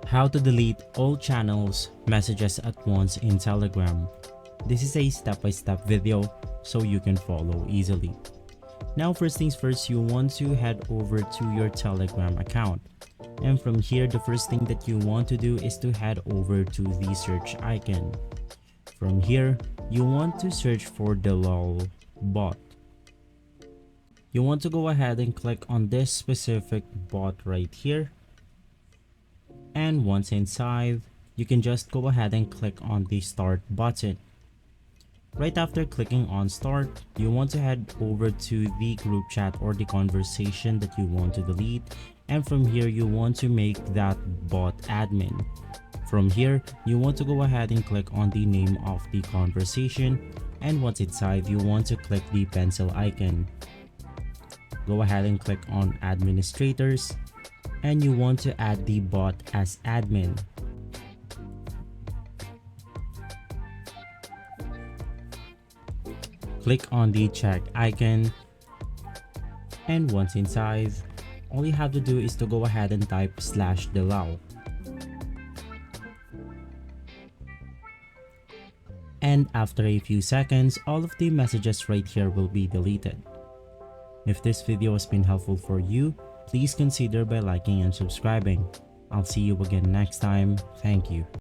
How to delete all channels messages at once in Telegram. This is a step-by-step video so you can follow easily. Now first things first, you want to head over to your Telegram account. And from here, the first thing that you want to do is to head over to the search icon. From here, you want to search for the LOL bot. You want to go ahead and click on this specific bot right here. And once inside, you can just go ahead and click on the start button. Right after clicking on start, you want to head over to the group chat or the conversation that you want to delete, and from here you want to make that bot admin. From here, you want to go ahead and click on the name of the conversation, and once inside, you want to click the pencil icon. Go ahead and click on administrators, and you want to add the bot as admin. Click on the check icon, and once inside, all you have to do is to go ahead and type /delao. And after a few seconds, all of the messages right here will be deleted. If this video has been helpful for you, please consider by liking and subscribing. I'll see you again next time. Thank you.